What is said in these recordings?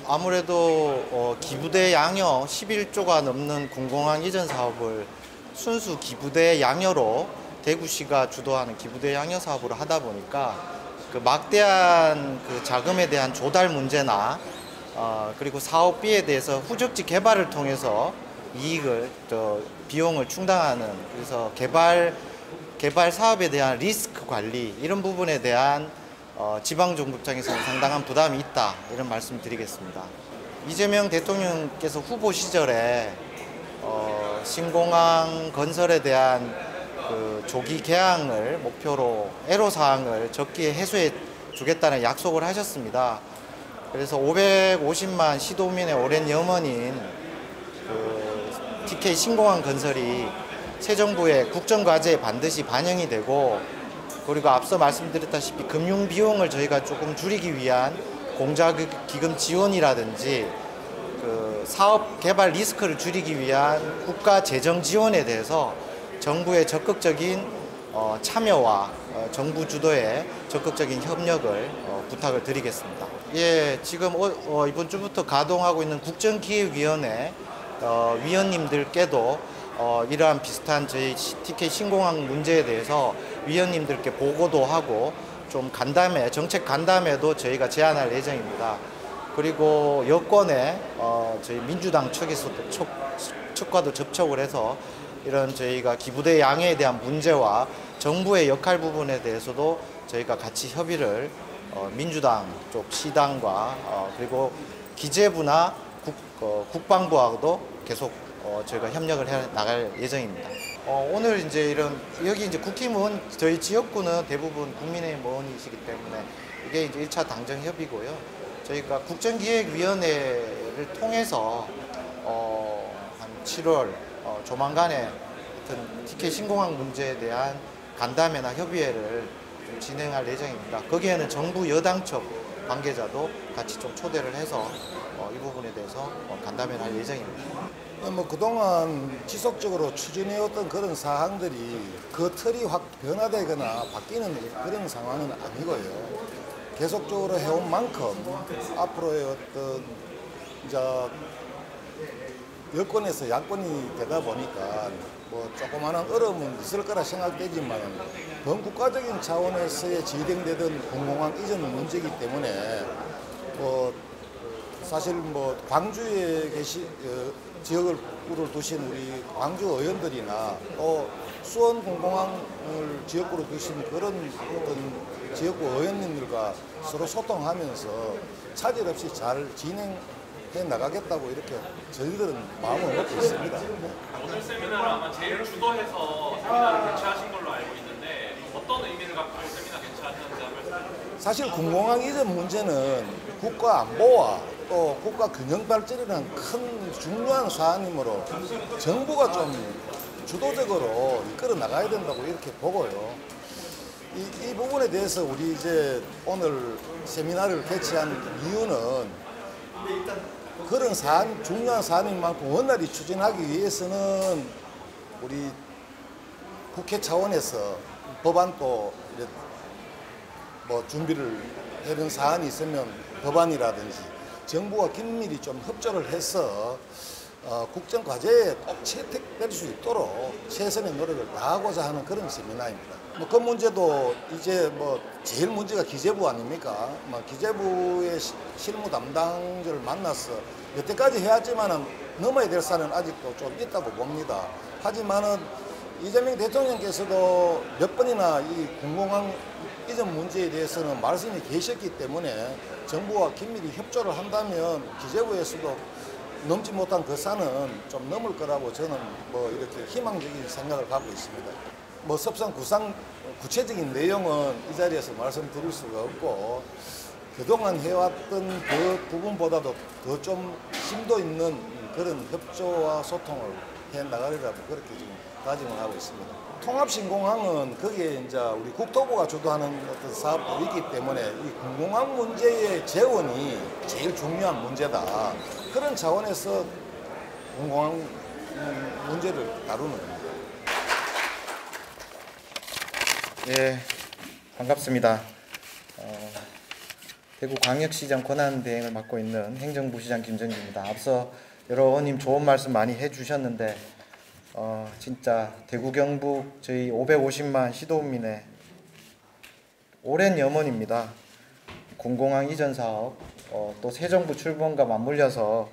아무래도 기부대 양여 11조가 넘는 공공항 이전 사업을 순수 기부대 양여로 대구시가 주도하는 기부대 양여 사업으로 하다 보니까 그 막대한 그 자금에 대한 조달 문제나 그리고 사업비에 대해서 후적지 개발을 통해서 이익을 비용을 충당하는, 그래서 개발 사업에 대한 리스크 관리 이런 부분에 대한 지방정부 입장에서는 상당한 부담이 있다, 이런 말씀 드리겠습니다. 이재명 대통령께서 후보 시절에 신공항 건설에 대한 그 조기 개항을 목표로 애로사항을 적기에 해소해 주겠다는 약속을 하셨습니다. 그래서 550만 시도민의 오랜 염원인 그 TK 신공항 건설이 새 정부의 국정과제에 반드시 반영이 되고, 그리고 앞서 말씀드렸다시피 금융 비용을 저희가 조금 줄이기 위한 공자기금 지원이라든지 그 사업 개발 리스크를 줄이기 위한 국가 재정 지원에 대해서 정부의 적극적인 참여와 정부 주도의 적극적인 협력을 부탁을 드리겠습니다. 예, 지금 이번 주부터 가동하고 있는 국정기획위원회 위원님들께도 이러한 비슷한 저희 TK 신공항 문제에 대해서 위원님들께 보고도 하고 좀 간담회, 정책 간담회도 저희가 제안할 예정입니다. 그리고 여권에 저희 민주당 측과도 접촉을 해서 이런 저희가 기부대 양해에 대한 문제와 정부의 역할 부분에 대해서도 저희가 같이 협의를 민주당 쪽 시당과 그리고 기재부나 국방부하고도 계속 저희가 협력을 해 나갈 예정입니다. 오늘 이제 여기 이제 국힘은 저희 지역구는 대부분 국민의힘 의원이시기 때문에 이게 이제 1차 당정 협의고요. 저희가 국정기획위원회를 통해서 한 7월 조만간에 어떤 TK 신공항 문제에 대한 간담회나 협의회를 좀 진행할 예정입니다. 거기에는 정부 여당 쪽 관계자도 같이 좀 초대를 해서 이 부분에 대해서 간담회를 할 예정입니다. 그동안 지속적으로 추진해왔던 그런 사항들이 그 틀이 확 변화되거나 바뀌는 그런 상황은 아니고요. 계속적으로 해온 만큼 앞으로의 어떤 이제 여권에서 야권이 되다 보니까 조그마한 어려움은 있을 거라 생각되지만 범국가적인 차원에서의 진행되던 공공항 이전 문제이기 때문에 사실 광주에 지역을 두신 우리 광주 의원들이나 또 수원 공공항을 지역구로 두신 그런 어떤 지역구 의원님들과 서로 소통하면서 차질 없이 잘 진행해 나가겠다고 이렇게 저희들은 마음을 먹고 있습니다. 오늘 세미나를 아마 제일 주도해서 세미나를 개최하신 걸로 알고 있는데 어떤 의미를 갖고 세미나 개최하셨는지 말씀해주세요. 사실 공공항 이전 문제는 국가 안보와 또 국가 균형 발전이라는 큰 중요한 사안이므로 정부가 좀 주도적으로 이끌어 나가야 된다고 이렇게 보고요. 이 부분에 대해서 우리 이제 오늘 세미나를 개최한 이유는 그런 사안, 중요한 사안인 만큼 원활히 추진하기 위해서는 우리 국회 차원에서 법안도 준비를 해놓은 사안이 있으면 법안이라든지 정부가 긴밀히 좀 협조를 해서 국정과제에 꼭 채택될 수 있도록 최선의 노력을 다하고자 하는 그런 세미나입니다. 그 문제도 이제 제일 문제가 기재부 아닙니까? 기재부의 실무 담당자를 만나서 여태까지 해왔지만은 넘어야 될 산은 아직도 좀 있다고 봅니다. 하지만은 이재명 대통령께서도 몇 번이나 이 공공항 이전 문제에 대해서는 말씀이 계셨기 때문에 정부와 긴밀히 협조를 한다면 기재부에서도 넘지 못한 그 산은 좀 넘을 거라고 저는 이렇게 희망적인 생각을 갖고 있습니다. 섭상 구체적인 내용은 이 자리에서 말씀드릴 수가 없고 그동안 해왔던 그 부분보다도 더 좀 심도 있는 그런 협조와 소통을 해 나가리라고 그렇게 지금 다짐을 하고 있습니다. 통합신공항은 거기에 이제 우리 국토부가 주도하는 어떤 사업도 있기 때문에 이 공공항 문제의 재원이 제일 중요한 문제다. 그런 차원에서 공공항 문제를 다루는 겁니다. 예, 반갑습니다. 대구광역시장 권한대행을 맡고 있는 행정부시장 김정기입니다. 앞서 여러 의원님 좋은 말씀 많이 해주셨는데 진짜 대구 경북 저희 550만 시도민의 오랜 염원입니다. 군공항 이전 사업 또 새 정부 출범과 맞물려서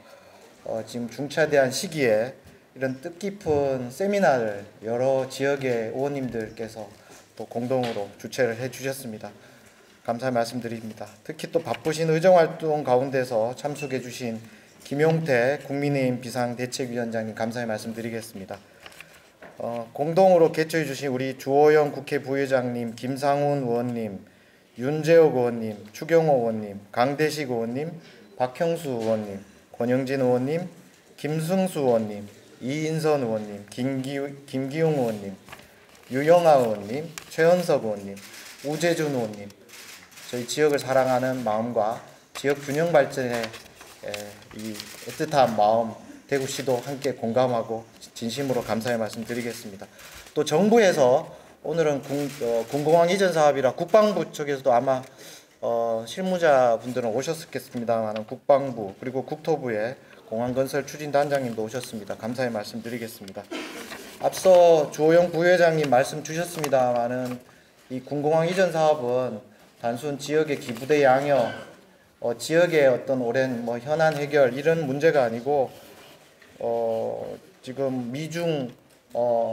지금 중차대한 시기에 이런 뜻깊은 세미나를 여러 지역의 의원님들께서 또 공동으로 주최를 해주셨습니다. 감사 말씀드립니다. 특히 또 바쁘신 의정활동 가운데서 참석해 주신 김용태 국민의힘 비상대책위원장님 감사의 말씀드리겠습니다. 공동으로 개최해 주신 우리 주호영 국회 부의장님, 김상훈 의원님, 윤재옥 의원님, 추경호 의원님, 강대식 의원님, 박형수 의원님, 권영진 의원님, 김승수 의원님, 이인선 의원님, 김기웅 의원님, 유영아 의원님, 최현석 의원님, 우재준 의원님, 저희 지역을 사랑하는 마음과 지역 균형 발전에 이 애틋한 마음 대구시도 함께 공감하고 진심으로 감사의 말씀드리겠습니다. 또 정부에서 오늘은 군공항 이전 사업이라 국방부 쪽에서도 아마 실무자분들은 오셨겠습니다만 국방부 그리고 국토부의 공항건설 추진단장님도 오셨습니다. 감사의 말씀드리겠습니다. 앞서 주호영 부회장님 말씀 주셨습니다만은 이 군공항 이전 사업은 단순 지역의 기부대 양여, 지역의 어떤 오랜 현안 해결 이런 문제가 아니고 지금 미중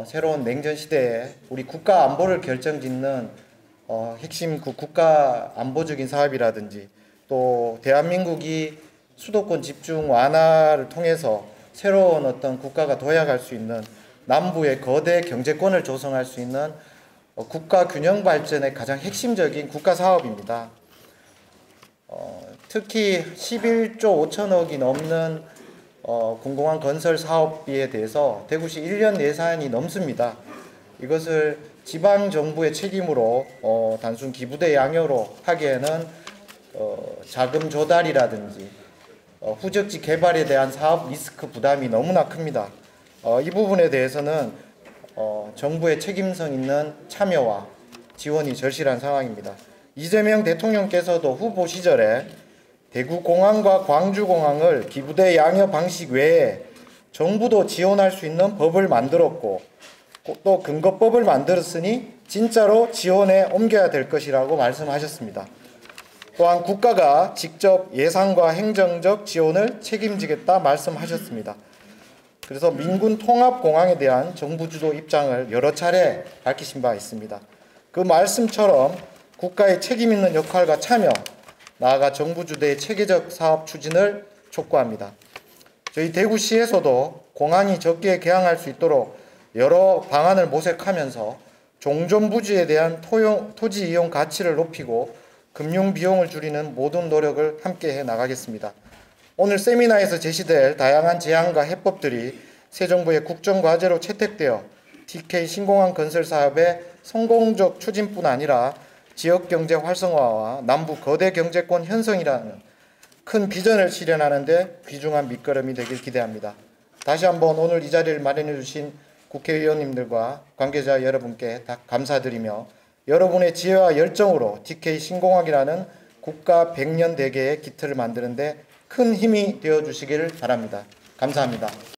새로운 냉전 시대에 우리 국가 안보를 결정짓는 핵심 국가 안보적인 사업이라든지 또 대한민국이 수도권 집중 완화를 통해서 새로운 어떤 국가가 도약할 수 있는 남부의 거대 경제권을 조성할 수 있는 국가 균형 발전의 가장 핵심적인 국가 사업입니다. 특히 11조 5천억이 넘는 군공항 건설 사업비에 대해서 대구시 1년 예산이 넘습니다. 이것을 지방정부의 책임으로 단순 기부대 양여로 하기에는 자금 조달이라든지 후적지 개발에 대한 사업 리스크 부담이 너무나 큽니다. 이 부분에 대해서는 정부의 책임성 있는 참여와 지원이 절실한 상황입니다. 이재명 대통령께서도 후보 시절에 대구공항과 광주공항을 기부대 양여 방식 외에 정부도 지원할 수 있는 법을 만들었고 또 근거법을 만들었으니 진짜로 지원에 옮겨야 될 것이라고 말씀하셨습니다. 또한 국가가 직접 예산과 행정적 지원을 책임지겠다 말씀하셨습니다. 그래서 민군 통합공항에 대한 정부 주도 입장을 여러 차례 밝히신 바 있습니다. 그 말씀처럼 국가의 책임 있는 역할과 참여, 나아가 정부 주도의 체계적 사업 추진을 촉구합니다. 저희 대구시에서도 공항이 적기에 개항할 수 있도록 여러 방안을 모색하면서 종전부지에 대한 토지 이용 가치를 높이고 금융 비용을 줄이는 모든 노력을 함께 해 나가겠습니다. 오늘 세미나에서 제시될 다양한 제안과 해법들이 새 정부의 국정과제로 채택되어 TK 신공항 건설 사업의 성공적 추진뿐 아니라 지역경제 활성화와 남부 거대 경제권 형성이라는 큰 비전을 실현하는 데 귀중한 밑거름이 되길 기대합니다. 다시 한번 오늘 이 자리를 마련해 주신 국회의원님들과 관계자 여러분께 다 감사드리며 여러분의 지혜와 열정으로 TK 신공항이라는 국가 100년 대계의 기틀을 만드는 데 큰 힘이 되어 주시기를 바랍니다. 감사합니다.